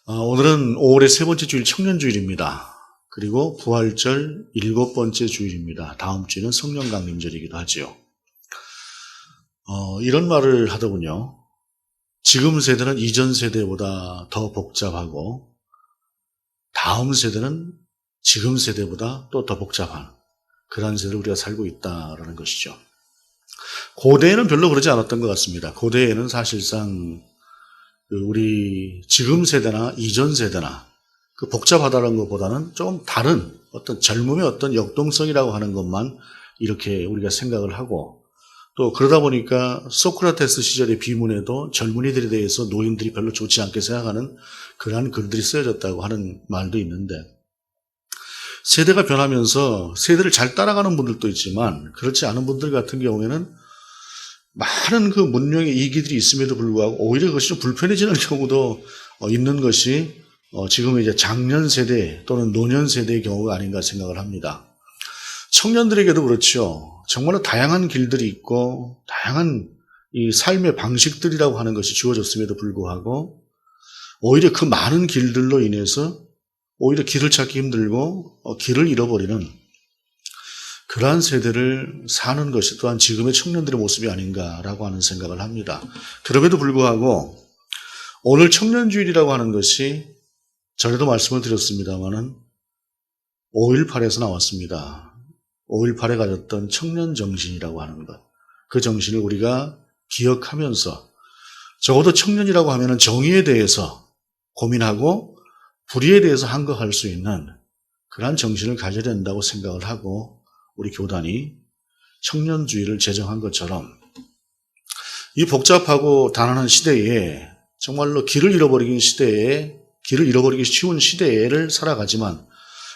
오늘은 5월의 세 번째 주일 청년주일입니다. 그리고 부활절 7번째 주일입니다. 다음 주는 성령 강림절이기도 하지요. 이런 말을 하더군요. 지금 세대는 이전 세대보다 더 복잡하고 다음 세대는 지금 세대보다 또 더 복잡한 그런 세대를 우리가 살고 있다라는 것이죠. 고대에는 별로 그러지 않았던 것 같습니다. 고대에는 사실상 우리 지금 세대나 이전 세대나 그 복잡하다는 것보다는 좀 다른 어떤 젊음의 어떤 역동성이라고 하는 것만 이렇게 우리가 생각을 하고, 또 그러다 보니까 소크라테스 시절의 비문에도 젊은이들에 대해서 노인들이 별로 좋지 않게 생각하는 그러한 글들이 쓰여졌다고 하는 말도 있는데, 세대가 변하면서 세대를 잘 따라가는 분들도 있지만 그렇지 않은 분들 같은 경우에는 많은 그 문명의 이기들이 있음에도 불구하고 오히려 그것이 좀 불편해지는 경우도 있는 것이 지금 이제 장년 세대 또는 노년 세대의 경우가 아닌가 생각을 합니다. 청년들에게도 그렇죠. 정말로 다양한 길들이 있고 다양한 이 삶의 방식들이라고 하는 것이 주어졌음에도 불구하고 오히려 그 많은 길들로 인해서 오히려 길을 찾기 힘들고 길을 잃어버리는 그러한 세대를 사는 것이 또한 지금의 청년들의 모습이 아닌가라고 하는 생각을 합니다. 그럼에도 불구하고 오늘 청년주일이라고 하는 것이 전에도 말씀을 드렸습니다마는 5.18에서 나왔습니다. 5.18에 가졌던 청년 정신이라고 하는 것. 그 정신을 우리가 기억하면서 적어도 청년이라고 하면 정의에 대해서 고민하고 불의에 대해서 항거할 수 있는 그러한 정신을 가져야 된다고 생각을 하고 우리 교단이 청년주의를 제정한 것처럼 이 복잡하고 단안한 시대에 정말로 길을 잃어버리기 쉬운 시대를 살아가지만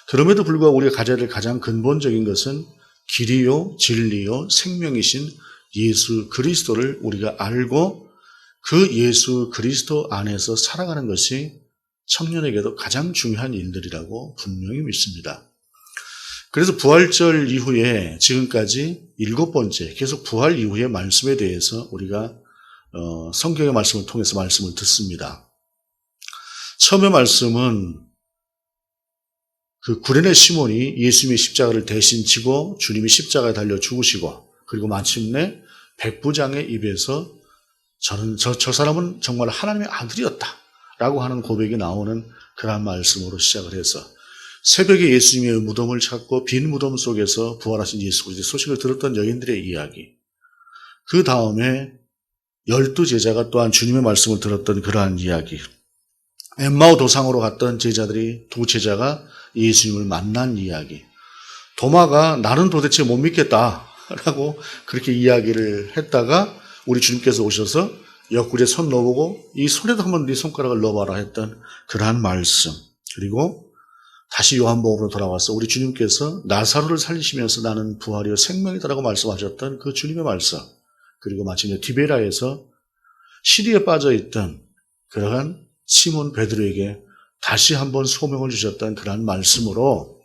그럼에도 불구하고 우리가 가져야 될 가장 근본적인 것은 길이요 진리요 생명이신 예수 그리스도를 우리가 알고 그 예수 그리스도 안에서 살아가는 것이 청년에게도 가장 중요한 일들이라고 분명히 믿습니다. 그래서 부활절 이후에 지금까지 7번째 계속 부활 이후의 말씀에 대해서 우리가 성경의 말씀을 통해서 말씀을 듣습니다. 처음의 말씀은 그 구레네 시몬이 예수님의 십자가를 대신 지고 주님이 십자가에 달려 죽으시고 그리고 마침내 백부장의 입에서 저 사람은 정말 하나님의 아들이었다 라고 하는 고백이 나오는 그런 말씀으로 시작을 해서 새벽에 예수님의 무덤을 찾고 빈 무덤 속에서 부활하신 예수 그리스도의 소식을 들었던 여인들의 이야기. 그 다음에 12제자가 또한 주님의 말씀을 들었던 그러한 이야기. 엠마오 도상으로 갔던 제자들이 2제자가 예수님을 만난 이야기. 도마가 나는 도대체 못 믿겠다라고 그렇게 이야기를 했다가 우리 주님께서 오셔서 옆구리에 손 넣어보고 이 손에도 한번 네 손가락을 넣어봐라 했던 그러한 말씀. 그리고 다시 요한복음으로 돌아와서 우리 주님께서 나사로를 살리시면서 나는 부활이요 생명이다라고 말씀하셨던 그 주님의 말씀. 그리고 마침내 디베라에서 시리에 빠져있던 그러한 시몬 베드로에게 다시 한번 소명을 주셨던 그러한 말씀으로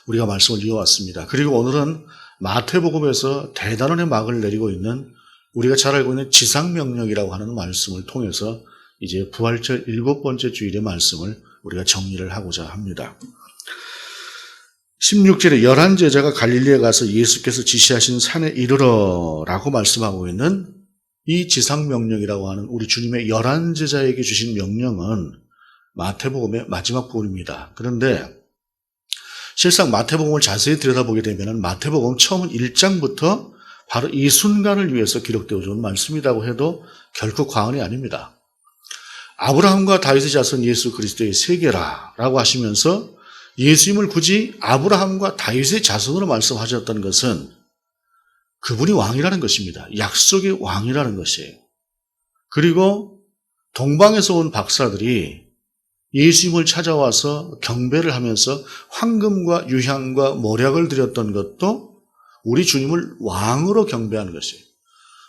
우리가 말씀을 이어왔습니다. 그리고 오늘은 마태복음에서 대단원의 막을 내리고 있는 우리가 잘 알고 있는 지상명령이라고 하는 말씀을 통해서 이제 부활절 7번째 주일의 말씀을 우리가 정리를 하고자 합니다. 16절에 11제자가 갈릴리에 가서 예수께서 지시하신 산에 이르러 라고 말씀하고 있는 이 지상명령이라고 하는 우리 주님의 11제자에게 주신 명령은 마태복음의 마지막 부분입니다. 그런데 실상 마태복음을 자세히 들여다보게 되면 마태복음 처음 1장부터 바로 이 순간을 위해서 기록되어 준 말씀이라고 해도 결코 과언이 아닙니다. 아브라함과 다윗의 자손 예수 그리스도의 세계라라고 하시면서 예수님을 굳이 아브라함과 다윗의 자손으로 말씀하셨던 것은 그분이 왕이라는 것입니다. 약속의 왕이라는 것이에요. 그리고 동방에서 온 박사들이 예수님을 찾아와서 경배를 하면서 황금과 유향과 모략을 드렸던 것도 우리 주님을 왕으로 경배하는 것이에요.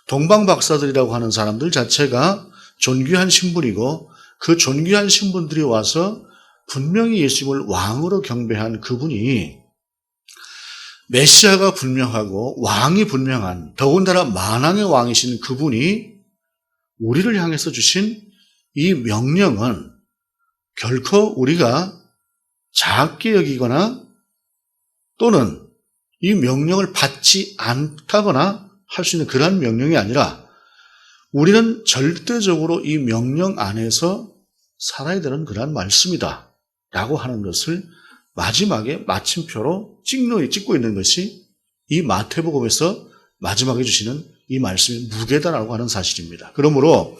동방 박사들이라고 하는 사람들 자체가 존귀한 신분이고 그 존귀한 신분들이 와서 분명히 예수님을 왕으로 경배한 그분이 메시아가 분명하고 왕이 분명한 더군다나 만왕의 왕이신 그분이 우리를 향해서 주신 이 명령은 결코 우리가 작게 여기거나 또는 이 명령을 받지 않다거나 할 수 있는 그러한 명령이 아니라 우리는 절대적으로 이 명령 안에서 살아야 되는 그러한 말씀이다 라고 하는 것을 마지막에 마침표로 찍고 있는 것이 이 마태복음에서 마지막에 주시는 이 말씀이 무게다라고 하는 사실입니다. 그러므로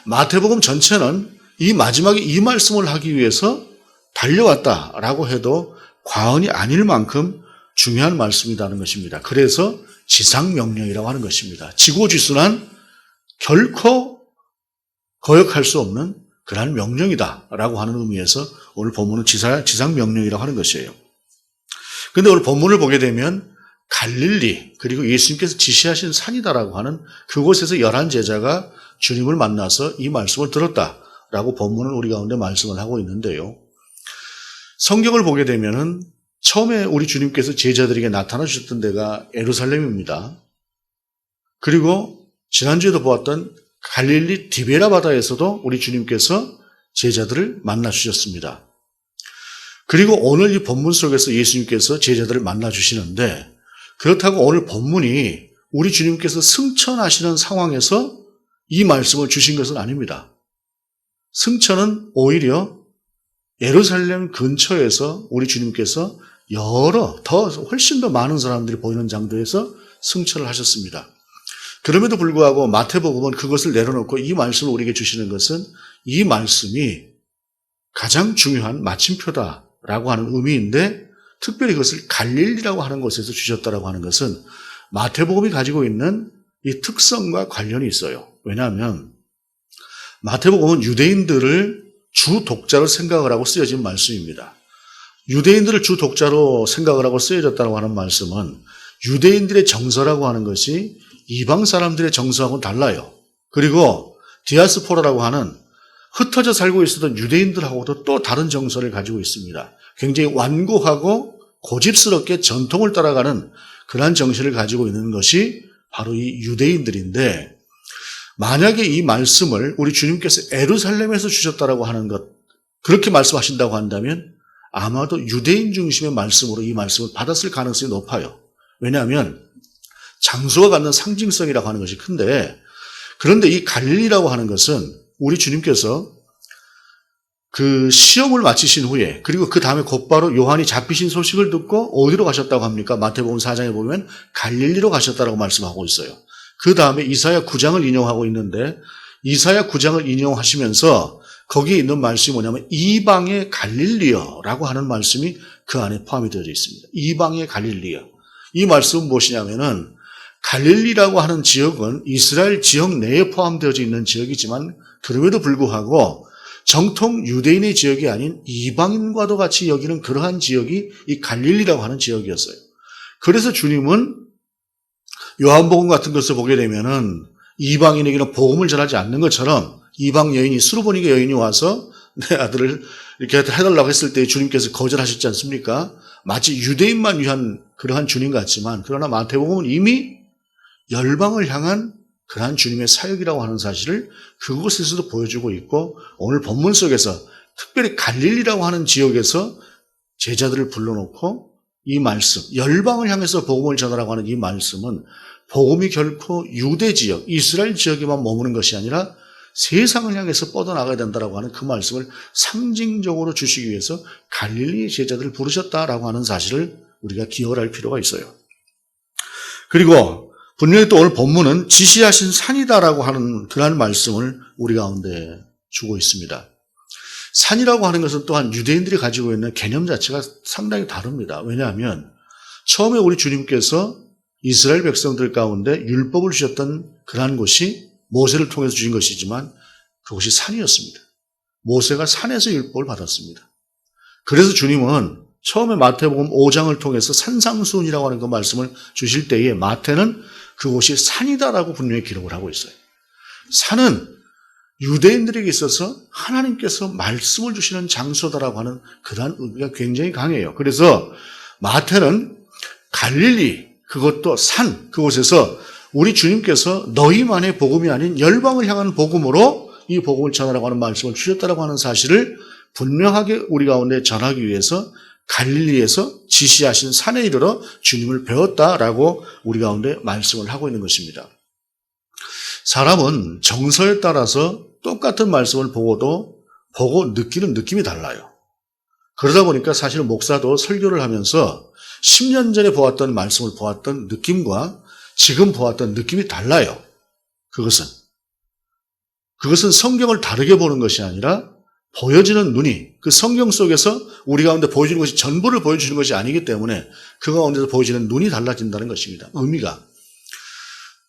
마태복음 전체는 이 마지막에 이 말씀을 하기 위해서 달려왔다라고 해도 과언이 아닐 만큼 중요한 말씀이라는 것입니다. 그래서 지상명령이라고 하는 것입니다. 지고지순한 결코 거역할 수 없는 그러한 명령이다라고 하는 의미에서 오늘 본문은 지상명령이라고 하는 것이에요. 그런데 오늘 본문을 보게 되면 갈릴리 그리고 예수님께서 지시하신 산이다라고 하는 그곳에서 11제자가 주님을 만나서 이 말씀을 들었다라고 본문은 우리 가운데 말씀을 하고 있는데요. 성경을 보게 되면은 처음에 우리 주님께서 제자들에게 나타나 주셨던 데가 예루살렘입니다. 그리고 지난주에도 보았던 갈릴리 디베라 바다에서도 우리 주님께서 제자들을 만나 주셨습니다. 그리고 오늘 이 본문 속에서 예수님께서 제자들을 만나 주시는데 그렇다고 오늘 본문이 우리 주님께서 승천하시는 상황에서 이 말씀을 주신 것은 아닙니다. 승천은 오히려 예루살렘 근처에서 우리 주님께서 훨씬 더 많은 사람들이 보이는 장소에서 승천을 하셨습니다. 그럼에도 불구하고 마태복음은 그것을 내려놓고 이 말씀을 우리에게 주시는 것은 이 말씀이 가장 중요한 마침표다라고 하는 의미인데 특별히 그것을 갈릴리라고 하는 곳에서 주셨다라고 하는 것은 마태복음이 가지고 있는 이 특성과 관련이 있어요. 왜냐하면 마태복음은 유대인들을 주 독자로 생각을 하고 쓰여진 말씀입니다. 유대인들을 주 독자로 생각을 하고 쓰여졌다고 하는 말씀은 유대인들의 정서라고 하는 것이 이방 사람들의 정서하고는 달라요. 그리고 디아스포라라고 하는 흩어져 살고 있었던 유대인들하고도 또 다른 정서를 가지고 있습니다. 굉장히 완고하고 고집스럽게 전통을 따라가는 그러한 정신을 가지고 있는 것이 바로 이 유대인들인데 만약에 이 말씀을 우리 주님께서 예루살렘에서 주셨다라고 하는 것 그렇게 말씀하신다고 한다면 아마도 유대인 중심의 말씀으로 이 말씀을 받았을 가능성이 높아요. 왜냐하면 장소가 갖는 상징성이라고 하는 것이 큰데 그런데 이 갈릴리라고 하는 것은 우리 주님께서 그 시험을 마치신 후에 그리고 그 다음에 곧바로 요한이 잡히신 소식을 듣고 어디로 가셨다고 합니까? 마태복음 4장에 보면 갈릴리로 가셨다라고 말씀하고 있어요. 그 다음에 이사야 9장을 인용하고 있는데 이사야 9장을 인용하시면서 거기에 있는 말씀이 뭐냐면 이방의 갈릴리여라고 하는 말씀이 그 안에 포함이 되어 있습니다. 이방의 갈릴리여. 이 말씀은 무엇이냐면은 갈릴리라고 하는 지역은 이스라엘 지역 내에 포함되어 있는 지역이지만 그럼에도 불구하고 정통 유대인의 지역이 아닌 이방인과도 같이 여기는 그러한 지역이 이 갈릴리라고 하는 지역이었어요. 그래서 주님은 요한복음 같은 것을 보게 되면은 이방인에게는 복음을 전하지 않는 것처럼 이방 여인이 수르보니게 여인이 와서 내 아들을 이렇게 해달라고 했을 때 주님께서 거절하셨지 않습니까? 마치 유대인만 위한 그러한 주님 같지만 그러나 마태복음은 이미 열방을 향한 그러한 주님의 사역이라고 하는 사실을 그곳에서도 보여주고 있고 오늘 본문 속에서 특별히 갈릴리라고 하는 지역에서 제자들을 불러놓고 이 말씀, 열방을 향해서 복음을 전하라고 하는 이 말씀은 복음이 결코 유대 지역, 이스라엘 지역에만 머무는 것이 아니라 세상을 향해서 뻗어나가야 된다라고 하는 그 말씀을 상징적으로 주시기 위해서 갈릴리 제자들을 부르셨다라고 하는 사실을 우리가 기억을 할 필요가 있어요. 그리고 분명히 또 오늘 본문은 지시하신 산이다라고 하는 그러한 말씀을 우리 가운데 주고 있습니다. 산이라고 하는 것은 또한 유대인들이 가지고 있는 개념 자체가 상당히 다릅니다. 왜냐하면 처음에 우리 주님께서 이스라엘 백성들 가운데 율법을 주셨던 그러한 곳이 모세를 통해서 주신 것이지만 그곳이 산이었습니다. 모세가 산에서 율법을 받았습니다. 그래서 주님은 처음에 마태복음 5장을 통해서 산상수훈이라고 하는 그 말씀을 주실 때에 마태는 그곳이 산이다라고 분명히 기록을 하고 있어요. 산은 유대인들에게 있어서 하나님께서 말씀을 주시는 장소다라고 하는 그러한 의미가 굉장히 강해요. 그래서 마태는 갈릴리, 그것도 산, 그곳에서 우리 주님께서 너희만의 복음이 아닌 열방을 향한 복음으로 이 복음을 전하라고 하는 말씀을 주셨다라고 하는 사실을 분명하게 우리 가운데 전하기 위해서 갈릴리에서 지시하신 산에 이르러 주님을 배웠다라고 우리 가운데 말씀을 하고 있는 것입니다. 사람은 정서에 따라서 똑같은 말씀을 보고 느끼는 느낌이 달라요. 그러다 보니까 사실은 목사도 설교를 하면서 10년 전에 보았던 말씀을 보았던 느낌과 지금 보았던 느낌이 달라요. 그것은 성경을 다르게 보는 것이 아니라 보여지는 눈이 그 성경 속에서 우리 가운데 보여지는 것이 전부를 보여주는 것이 아니기 때문에 그 가운데서 보여지는 눈이 달라진다는 것입니다. 의미가.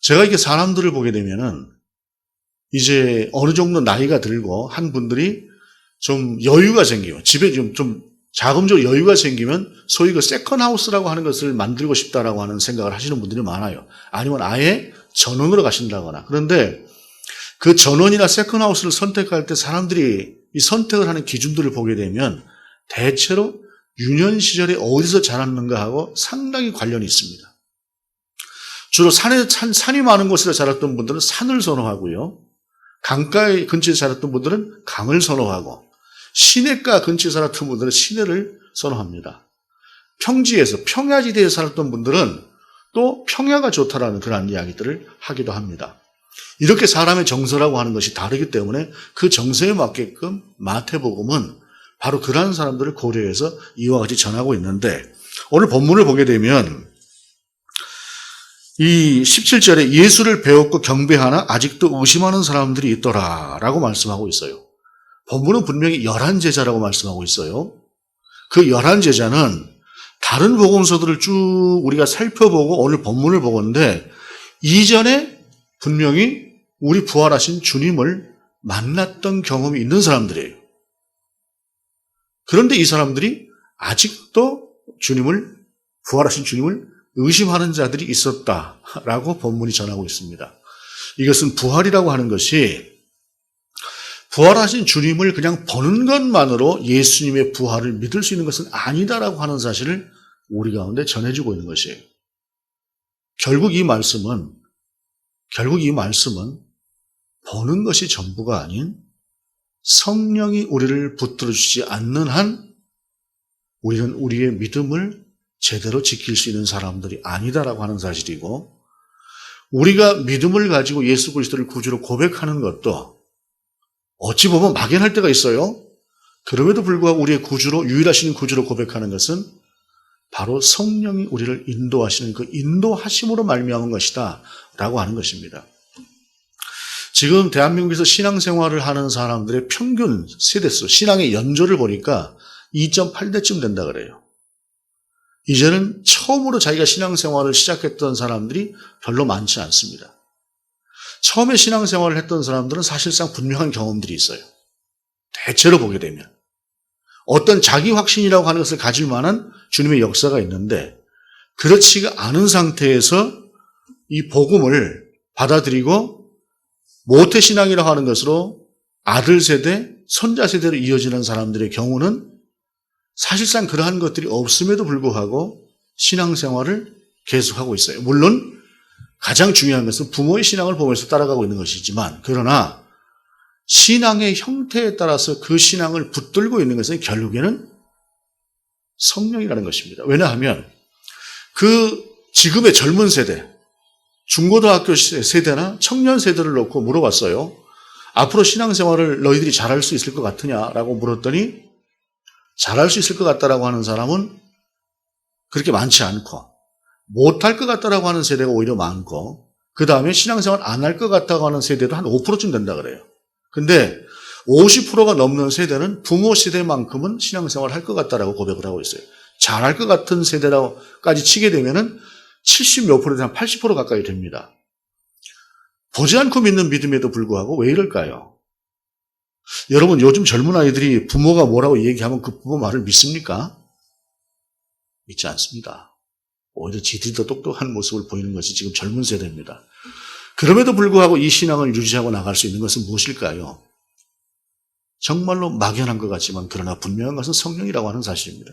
제가 이렇게 사람들을 보게 되면은 이제 어느 정도 나이가 들고 한 분들이 좀 여유가 생기면 집에 좀 자금적으로 여유가 생기면 소위 그 세컨하우스라고 하는 것을 만들고 싶다라고 하는 생각을 하시는 분들이 많아요. 아니면 아예 전원으로 가신다거나. 그런데 그 전원이나 세컨하우스를 선택할 때 사람들이 이 선택을 하는 기준들을 보게 되면 대체로 유년 시절에 어디서 자랐는가 하고 상당히 관련이 있습니다. 주로 산이 많은 곳에서 자랐던 분들은 산을 선호하고요. 강가 근처에 자랐던 분들은 강을 선호하고 시내가 근처에 살았던 분들은 시내를 선호합니다. 평지에서 평야지대에 살았던 분들은 또 평야가 좋다라는 그런 이야기들을 하기도 합니다. 이렇게 사람의 정서라고 하는 것이 다르기 때문에 그 정서에 맞게끔 마태복음은 바로 그러한 사람들을 고려해서 이와 같이 전하고 있는데 오늘 본문을 보게 되면 이 17절에 예수를 배웠고 경배하나 아직도 의심하는 사람들이 있더라라고 말씀하고 있어요. 본문은 분명히 11제자라고 말씀하고 있어요. 그 11제자는 다른 복음서들을 쭉 우리가 살펴보고 오늘 본문을 보건데 이전에 분명히 우리 부활하신 주님을 만났던 경험이 있는 사람들이에요. 그런데 이 사람들이 아직도 부활하신 주님을 의심하는 자들이 있었다라고 본문이 전하고 있습니다. 이것은 부활이라고 하는 것이 부활하신 주님을 그냥 보는 것만으로 예수님의 부활을 믿을 수 있는 것은 아니다라고 하는 사실을 우리 가운데 전해주고 있는 것이에요. 결국 이 말씀은 보는 것이 전부가 아닌 성령이 우리를 붙들어 주지 않는 한 우리는 우리의 믿음을 제대로 지킬 수 있는 사람들이 아니다라고 하는 사실이고 우리가 믿음을 가지고 예수 그리스도를 구주로 고백하는 것도 어찌 보면 막연할 때가 있어요. 그럼에도 불구하고 우리의 구주로 유일하신 구주로 고백하는 것은 바로 성령이 우리를 인도하시는 그 인도하심으로 말미암은 것이다 라고 하는 것입니다. 지금 대한민국에서 신앙생활을 하는 사람들의 평균 세대수, 신앙의 연조를 보니까 2.8대쯤 된다 그래요. 이제는 처음으로 자기가 신앙생활을 시작했던 사람들이 별로 많지 않습니다. 처음에 신앙생활을 했던 사람들은 사실상 분명한 경험들이 있어요. 대체로 보게 되면. 어떤 자기 확신이라고 하는 것을 가질 만한 주님의 역사가 있는데 그렇지가 않은 상태에서 이 복음을 받아들이고 모태신앙이라고 하는 것으로 아들 세대, 손자 세대로 이어지는 사람들의 경우는 사실상 그러한 것들이 없음에도 불구하고 신앙생활을 계속하고 있어요. 물론 가장 중요한 것은 부모의 신앙을 보면서 따라가고 있는 것이지만 그러나 신앙의 형태에 따라서 그 신앙을 붙들고 있는 것은 결국에는 성령이라는 것입니다. 왜냐하면 그 지금의 젊은 세대, 중고등학교 세대나 청년 세대를 놓고 물어봤어요. 앞으로 신앙생활을 너희들이 잘할 수 있을 것 같으냐라고 물었더니 잘할 수 있을 것 같다라고 하는 사람은 그렇게 많지 않고 못할 것 같다라고 하는 세대가 오히려 많고 그 다음에 신앙생활 안 할 것 같다고 하는 세대도 한 5%쯤 된다 그래요. 근데 50%가 넘는 세대는 부모 세대만큼은 신앙생활 할 것 같다라고 고백을 하고 있어요. 잘할 것 같은 세대라고까지 치게 되면은 70몇 %에서 한 80% 가까이 됩니다. 보지 않고 믿는 믿음에도 불구하고 왜 이럴까요? 여러분 요즘 젊은 아이들이 부모가 뭐라고 얘기하면 그 부모 말을 믿습니까? 믿지 않습니다. 오히려 지들이 더 똑똑한 모습을 보이는 것이 지금 젊은 세대입니다. 그럼에도 불구하고 이 신앙을 유지하고 나갈 수 있는 것은 무엇일까요? 정말로 막연한 것 같지만 그러나 분명한 것은 성령이라고 하는 사실입니다.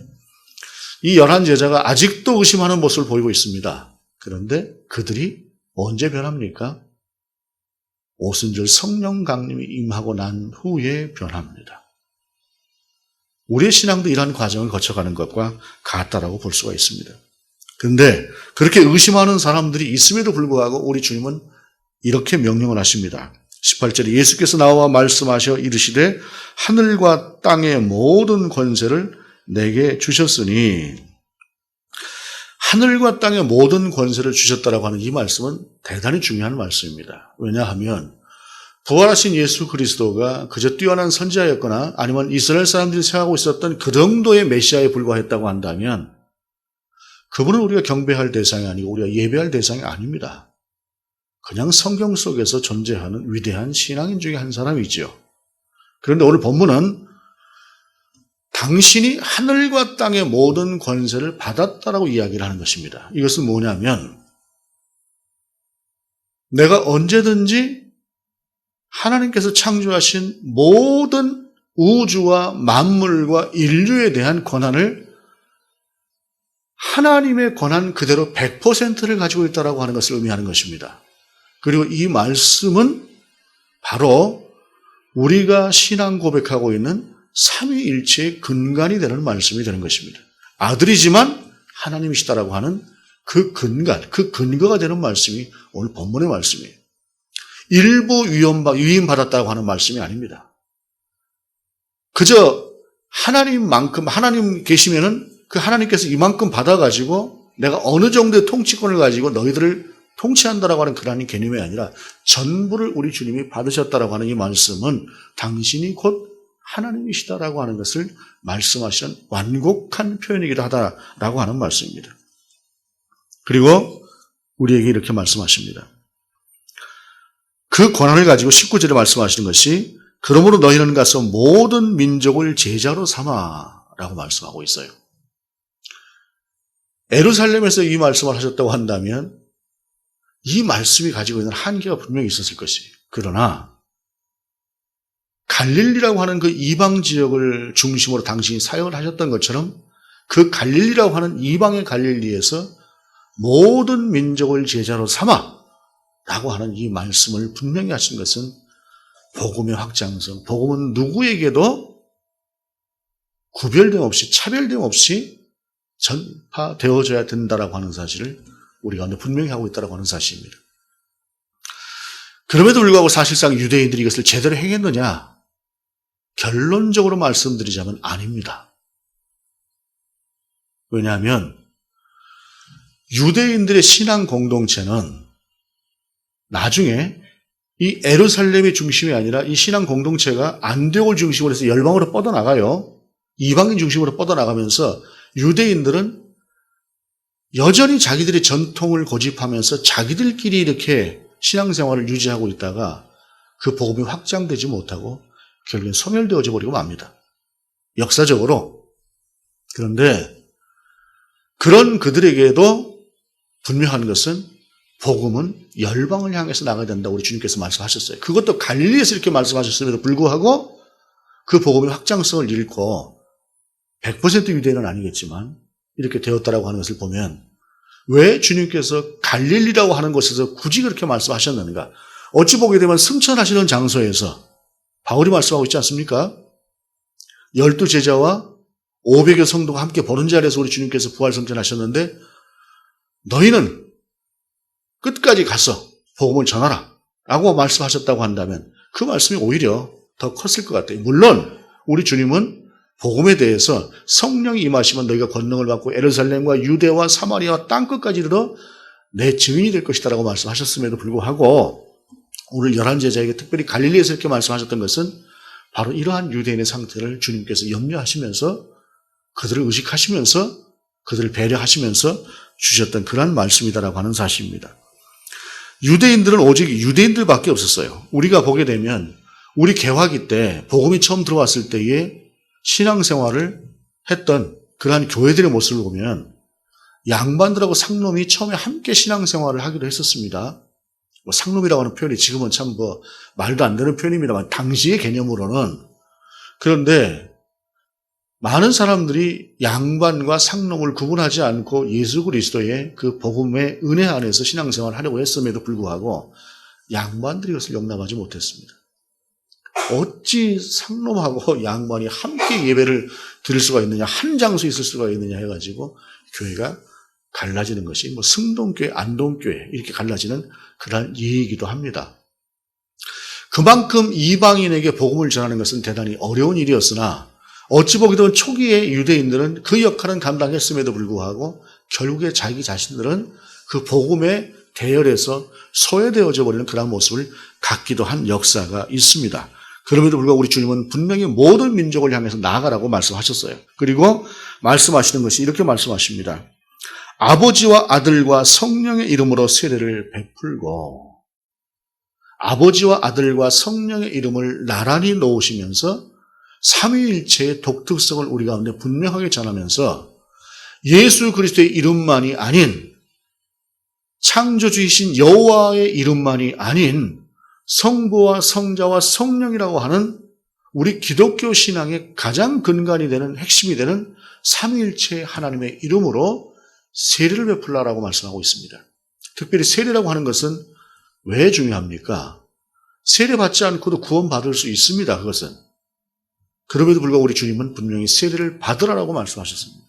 이 11제자가 아직도 의심하는 모습을 보이고 있습니다. 그런데 그들이 언제 변합니까? 오순절 성령 강림이 임하고 난 후에 변합니다. 우리의 신앙도 이러한 과정을 거쳐가는 것과 같다라고 볼 수가 있습니다. 그런데 그렇게 의심하는 사람들이 있음에도 불구하고 우리 주님은 이렇게 명령을 하십니다. 18절에 예수께서 나와 말씀하셔 이르시되 하늘과 땅의 모든 권세를 내게 주셨으니, 하늘과 땅의 모든 권세를 주셨다라고 하는 이 말씀은 대단히 중요한 말씀입니다. 왜냐하면 부활하신 예수 그리스도가 그저 뛰어난 선지자였거나 아니면 이스라엘 사람들이 생각하고 있었던 그 정도의 메시아에 불과했다고 한다면 그분은 우리가 경배할 대상이 아니고 우리가 예배할 대상이 아닙니다. 그냥 성경 속에서 존재하는 위대한 신앙인 중에 한 사람이지요. 그런데 오늘 본문은 당신이 하늘과 땅의 모든 권세를 받았다라고 이야기를 하는 것입니다. 이것은 뭐냐면 내가 언제든지 하나님께서 창조하신 모든 우주와 만물과 인류에 대한 권한을 하나님의 권한 그대로 100%를 가지고 있다고 하는 것을 의미하는 것입니다. 그리고 이 말씀은 바로 우리가 신앙 고백하고 있는 삼위일체의 근간이 되는 말씀이 되는 것입니다. 아들이지만 하나님이시다라고 하는 그 근간, 그 근거가 되는 말씀이 오늘 본문의 말씀이에요. 일부 위임받았다고 하는 말씀이 아닙니다. 그저 하나님만큼, 하나님 계시면은 그 하나님께서 이만큼 받아가지고 내가 어느 정도의 통치권을 가지고 너희들을 통치한다라고 하는 그런 개념이 아니라 전부를 우리 주님이 받으셨다라고 하는 이 말씀은 당신이 곧 하나님이시다라고 하는 것을 말씀하시는 완곡한 표현이기도 하다라고 하는 말씀입니다. 그리고 우리에게 이렇게 말씀하십니다. 그 권한을 가지고 19절에 말씀하시는 것이 그러므로 너희는 가서 모든 민족을 제자로 삼아라고 말씀하고 있어요. 예루살렘에서 이 말씀을 하셨다고 한다면 이 말씀이 가지고 있는 한계가 분명히 있었을 것이에요. 그러나 갈릴리라고 하는 그 이방 지역을 중심으로 당신이 사역을 하셨던 것처럼 그 갈릴리라고 하는 이방의 갈릴리에서 모든 민족을 제자로 삼아 라고 하는 이 말씀을 분명히 하신 것은 복음의 확장성, 복음은 누구에게도 구별됨 없이 차별됨 없이 전파되어져야 된다라고 하는 사실을 우리가 분명히 하고 있다라고 하는 사실입니다. 그럼에도 불구하고 사실상 유대인들이 이것을 제대로 행했느냐? 결론적으로 말씀드리자면 아닙니다. 왜냐하면 유대인들의 신앙 공동체는 나중에 이 예루살렘의 중심이 아니라 이 신앙 공동체가 안디옥을 중심으로 해서 열방으로 뻗어나가요. 이방인 중심으로 뻗어나가면서 유대인들은 여전히 자기들의 전통을 고집하면서 자기들끼리 이렇게 신앙생활을 유지하고 있다가 그 복음이 확장되지 못하고 결국엔 소멸되어져 버리고 맙니다. 역사적으로. 그런데 그런 그들에게도 분명한 것은 복음은 열방을 향해서 나가야 된다고 우리 주님께서 말씀하셨어요. 그것도 갈릴리에서 이렇게 말씀하셨음에도 불구하고 그 복음의 확장성을 잃고 100% 유대인은 아니겠지만 이렇게 되었다라고 하는 것을 보면 왜 주님께서 갈릴리라고 하는 곳에서 굳이 그렇게 말씀하셨는가? 어찌 보게 되면 승천하시는 장소에서 바울이 말씀하고 있지 않습니까? 12제자와 500여 성도가 함께 보는 자리에서 우리 주님께서 부활 승천하셨는데 너희는 끝까지 가서 복음을 전하라 라고 말씀하셨다고 한다면 그 말씀이 오히려 더 컸을 것 같아요. 물론 우리 주님은 복음에 대해서 성령이 임하시면 너희가 권능을 받고 예루살렘과 유대와 사마리아와 땅끝까지 이르러 내 증인이 될 것이다라고 말씀하셨음에도 불구하고 오늘 11제자에게 특별히 갈릴리에서 이렇게 말씀하셨던 것은 바로 이러한 유대인의 상태를 주님께서 염려하시면서 그들을 의식하시면서 그들을 배려하시면서 주셨던 그러한 말씀이다라고 하는 사실입니다. 유대인들은 오직 유대인들밖에 없었어요. 우리가 보게 되면 우리 개화기 때 복음이 처음 들어왔을 때에 신앙생활을 했던 그러한 교회들의 모습을 보면 양반들하고 상놈이 처음에 함께 신앙생활을 하기도 했었습니다. 상놈이라고 하는 표현이 지금은 참 말도 안 되는 표현입니다만 당시의 개념으로는. 그런데 많은 사람들이 양반과 상놈을 구분하지 않고 예수 그리스도의 그 복음의 은혜 안에서 신앙생활을 하려고 했음에도 불구하고 양반들이 그것을 용납하지 못했습니다. 어찌 상놈하고 양반이 함께 예배를 드릴 수가 있느냐, 한 장소에 있을 수가 있느냐 해가지고 교회가 갈라지는 것이 승동교회, 안동교회 이렇게 갈라지는 그런 예이기도 합니다. 그만큼 이방인에게 복음을 전하는 것은 대단히 어려운 일이었으나 어찌 보기도 초기에 유대인들은 그 역할은 감당했음에도 불구하고 결국에 자기 자신들은 그 복음에 대열해서 소외되어져 버리는 그런 모습을 갖기도 한 역사가 있습니다. 그럼에도 불구하고 우리 주님은 분명히 모든 민족을 향해서 나아가라고 말씀하셨어요. 그리고 말씀하시는 것이 이렇게 말씀하십니다. 아버지와 아들과 성령의 이름으로 세례를 베풀고, 아버지와 아들과 성령의 이름을 나란히 놓으시면서 삼위일체의 독특성을 우리 가운데 분명하게 전하면서 예수 그리스도의 이름만이 아닌, 창조주이신 여호와의 이름만이 아닌 성부와 성자와 성령이라고 하는 우리 기독교 신앙의 가장 근간이 되는, 핵심이 되는 삼위일체 하나님의 이름으로 세례를 베풀라라고 말씀하고 있습니다. 특별히 세례라고 하는 것은 왜 중요합니까? 세례받지 않고도 구원받을 수 있습니다. 그것은. 그럼에도 불구하고 우리 주님은 분명히 세례를 받으라라고 말씀하셨습니다.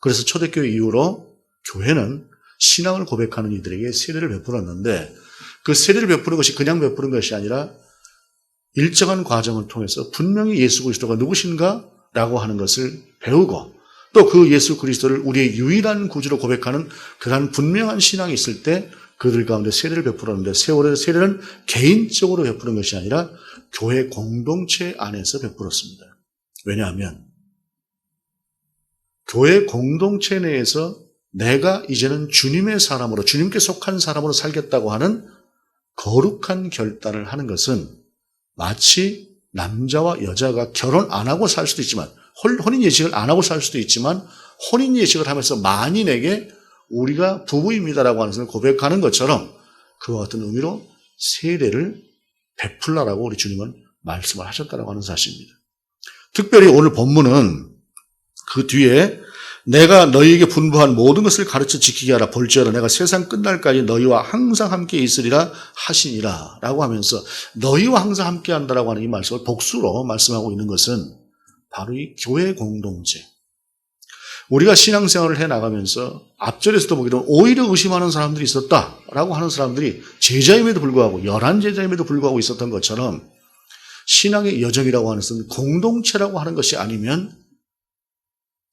그래서 초대교회 이후로 교회는 신앙을 고백하는 이들에게 세례를 베풀었는데, 그 세례를 베푸는 것이 그냥 베푸는 것이 아니라 일정한 과정을 통해서 분명히 예수 그리스도가 누구신가? 라고 하는 것을 배우고, 또 그 예수 그리스도를 우리의 유일한 구주로 고백하는 그런 분명한 신앙이 있을 때 그들 가운데 세례를 베풀었는데, 세례는 개인적으로 베푸는 것이 아니라 교회 공동체 안에서 베풀었습니다. 왜냐하면 교회 공동체 내에서 내가 이제는 주님의 사람으로, 주님께 속한 사람으로 살겠다고 하는 거룩한 결단을 하는 것은 마치 남자와 여자가 결혼 안 하고 살 수도 있지만, 혼인 예식을 안 하고 살 수도 있지만, 혼인 예식을 하면서 만인에게 우리가 부부입니다라고 하는 것을 고백하는 것처럼 그와 같은 의미로 세례를 베풀라라고 우리 주님은 말씀을 하셨다라고 하는 사실입니다. 특별히 오늘 본문은 그 뒤에 내가 너희에게 분부한 모든 것을 가르쳐 지키게 하라. 볼지어다 내가 세상 끝날까지 너희와 항상 함께 있으리라 하시니라 라고 하면서 너희와 항상 함께 한다라고 하는 이 말씀을 복수로 말씀하고 있는 것은 바로 이 교회 공동체. 우리가 신앙생활을 해나가면서 앞절에서도 보기로 오히려 의심하는 사람들이 있었다라고 하는 사람들이 제자임에도 불구하고, 11제자임에도 불구하고 있었던 것처럼 신앙의 여정이라고 하는 것은 공동체라고 하는 것이 아니면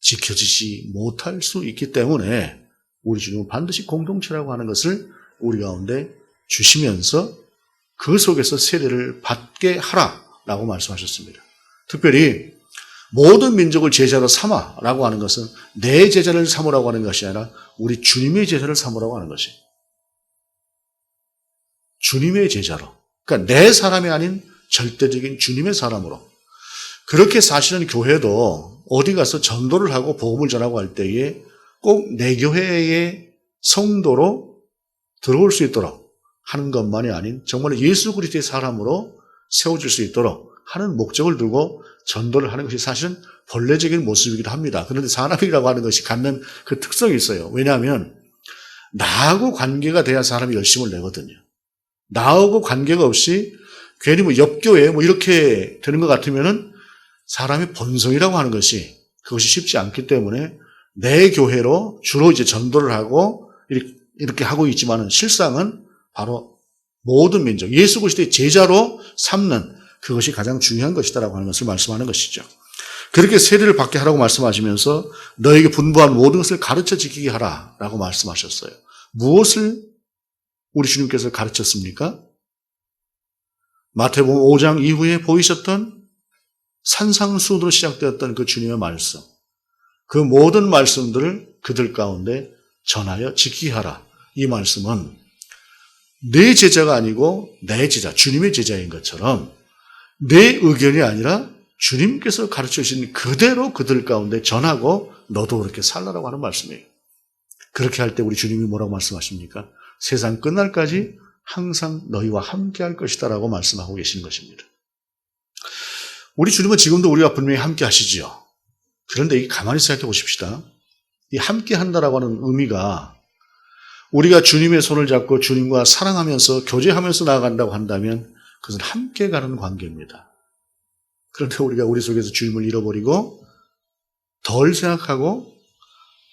지켜지지 못할 수 있기 때문에 우리 주님은 반드시 공동체라고 하는 것을 우리 가운데 주시면서 그 속에서 세례를 받게 하라라고 말씀하셨습니다. 특별히 모든 민족을 제자로 삼아라고 하는 것은 내 제자를 삼으라고 하는 것이 아니라 우리 주님의 제자를 삼으라고 하는 것이, 주님의 제자로, 그러니까 내 사람이 아닌 절대적인 주님의 사람으로. 그렇게 사실은 교회도 어디 가서 전도를 하고 복음을 전하고 할 때에 꼭 내 교회의 성도로 들어올 수 있도록 하는 것만이 아닌 정말 예수 그리스도의 사람으로 세워질 수 있도록 하는 목적을 두고 전도를 하는 것이 사실은 본래적인 모습이기도 합니다. 그런데 사람이라고 하는 것이 갖는 그 특성이 있어요. 왜냐하면 나하고 관계가 돼야 사람이 열심을 내거든요. 나하고 관계가 없이 괜히 옆교회 이렇게 되는 것 같으면은 사람의 본성이라고 하는 것이 그것이 쉽지 않기 때문에 내 교회로 주로 이제 전도를 하고 이렇게 하고 있지만은 실상은 바로 모든 민족, 예수 그리스도의 제자로 삼는 그것이 가장 중요한 것이다라고 하는 것을 말씀하는 것이죠. 그렇게 세례를 받게 하라고 말씀하시면서 너에게 분부한 모든 것을 가르쳐 지키게 하라라고 말씀하셨어요. 무엇을 우리 주님께서 가르쳤습니까? 마태복음 5장 이후에 보이셨던 산상수훈으로 시작되었던 그 주님의 말씀, 그 모든 말씀들을 그들 가운데 전하여 지키게 하라. 이 말씀은 내 제자가 아니고 내 제자, 주님의 제자인 것처럼 내 의견이 아니라 주님께서 가르쳐 주신 그대로 그들 가운데 전하고 너도 그렇게 살라라고 하는 말씀이에요. 그렇게 할 때 우리 주님이 뭐라고 말씀하십니까? 세상 끝날까지 항상 너희와 함께 할 것이다 라고 말씀하고 계시는 것입니다. 우리 주님은 지금도 우리와 분명히 함께 하시지요. 그런데 이게 가만히 생각해 보십시다. 이 함께 한다라고 하는 의미가 우리가 주님의 손을 잡고 주님과 사랑하면서 교제하면서 나아간다고 한다면 그것은 함께 가는 관계입니다. 그런데 우리가 우리 속에서 주님을 잃어버리고 덜 생각하고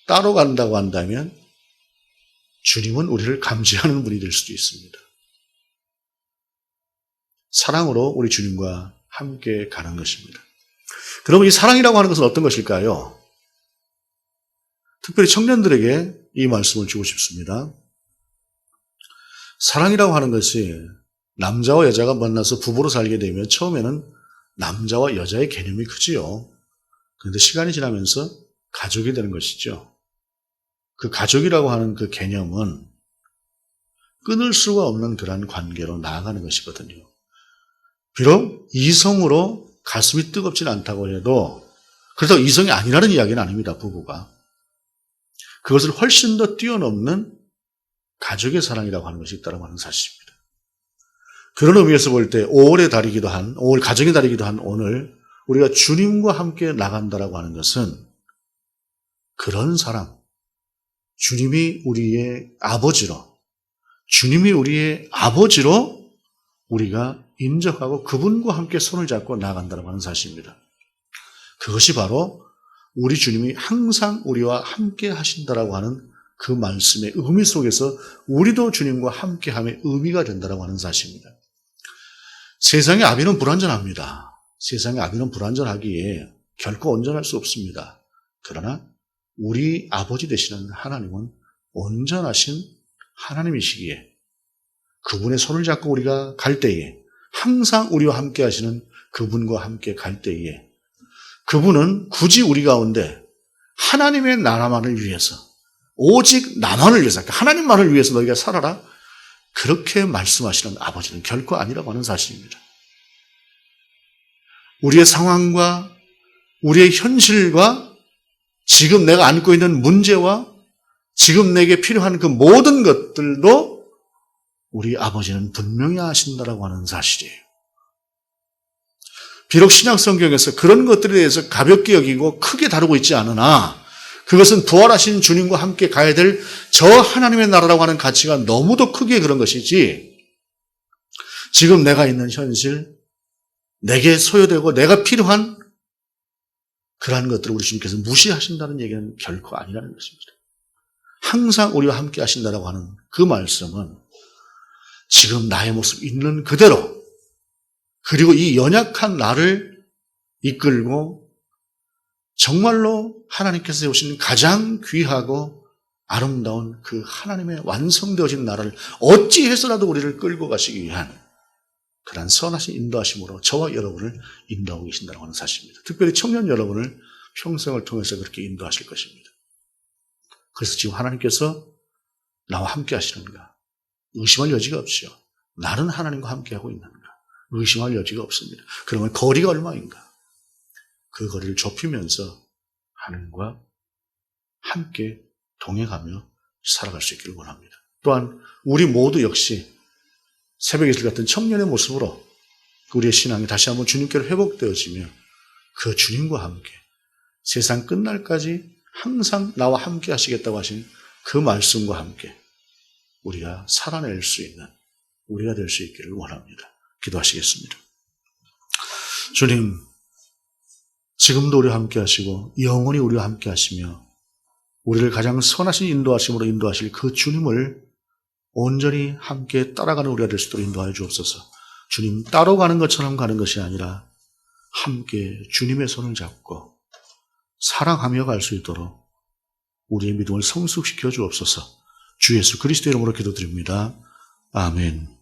따로 간다고 한다면 주님은 우리를 감지하는 분이 될 수도 있습니다. 사랑으로 우리 주님과 함께 가는 것입니다. 그럼 이 사랑이라고 하는 것은 어떤 것일까요? 특별히 청년들에게 이 말씀을 주고 싶습니다. 사랑이라고 하는 것이 남자와 여자가 만나서 부부로 살게 되면 처음에는 남자와 여자의 개념이 크지요. 그런데 시간이 지나면서 가족이 되는 것이죠. 그 가족이라고 하는 그 개념은 끊을 수가 없는 그러한 관계로 나아가는 것이거든요. 비록 이성으로 가슴이 뜨겁지는 않다고 해도 그렇다고 이성이 아니라는 이야기는 아닙니다. 부부가. 그것을 훨씬 더 뛰어넘는 가족의 사랑이라고 하는 것이 있다고 하는 사실입니다. 그런 의미에서 볼 때 5월 가정의 달이기도 한 오늘 우리가 주님과 함께 나간다라고 하는 것은 그런 사랑, 주님이 우리의 아버지로 우리가 인정하고 그분과 함께 손을 잡고 나아간다고 하는 사실입니다. 그것이 바로 우리 주님이 항상 우리와 함께 하신다라고 하는 그 말씀의 의미 속에서 우리도 주님과 함께함의 의미가 된다라고 하는 사실입니다. 세상의 아비는 불완전합니다. 세상의 아비는 불완전하기에 결코 온전할 수 없습니다. 그러나 우리 아버지 되시는 하나님은 온전하신 하나님이시기에 그분의 손을 잡고 우리가 갈 때에 항상 우리와 함께 하시는 그분과 함께 갈 때에 그분은 굳이 우리 가운데 하나님의 나라만을 위해서 오직 나만을 위해서 하나님만을 위해서 너희가 살아라 그렇게 말씀하시는 아버지는 결코 아니라고 하는 사실입니다. 우리의 상황과 우리의 현실과 지금 내가 안고 있는 문제와 지금 내게 필요한 그 모든 것들도 우리 아버지는 분명히 아신다라고 하는 사실이에요. 비록 신약 성경에서 그런 것들에 대해서 가볍게 여기고 크게 다루고 있지 않으나 그것은 부활하신 주님과 함께 가야 될 저 하나님의 나라라고 하는 가치가 너무도 크게 그런 것이지 지금 내가 있는 현실, 내게 소요되고 내가 필요한 그러한 것들을 우리 주님께서 무시하신다는 얘기는 결코 아니라는 것입니다. 항상 우리와 함께 하신다라고 하는 그 말씀은 지금 나의 모습 있는 그대로 그리고 이 연약한 나를 이끌고 정말로 하나님께서 세우신 가장 귀하고 아름다운 그 하나님의 완성되어진 나라를 어찌해서라도 우리를 끌고 가시기 위한 그러한 선하신 인도하심으로 저와 여러분을 인도하고 계신다고 하는 사실입니다. 특별히 청년 여러분을 평생을 통해서 그렇게 인도하실 것입니다. 그래서 지금 하나님께서 나와 함께 하시는가? 의심할 여지가 없죠. 나는 하나님과 함께하고 있는가? 의심할 여지가 없습니다. 그러면 거리가 얼마인가? 그 거리를 좁히면서 하나님과 함께 동행하며 살아갈 수 있기를 원합니다. 또한 우리 모두 역시 새벽의 길 같은 청년의 모습으로 우리의 신앙이 다시 한번 주님께로 회복되어지며 그 주님과 함께 세상 끝날까지 항상 나와 함께 하시겠다고 하신 그 말씀과 함께 우리가 살아낼 수 있는 우리가 될 수 있기를 원합니다. 기도하시겠습니다. 주님, 지금도 우리와 함께 하시고 영원히 우리와 함께 하시며 우리를 가장 선하신 인도하심으로 인도하실 그 주님을 온전히 함께 따라가는 우리가 될 수 있도록 인도하여 주옵소서. 주님 따로 가는 것처럼 가는 것이 아니라 함께 주님의 손을 잡고 사랑하며 갈 수 있도록 우리의 믿음을 성숙시켜 주옵소서. 주 예수 그리스도의 이름으로 기도드립니다. 아멘.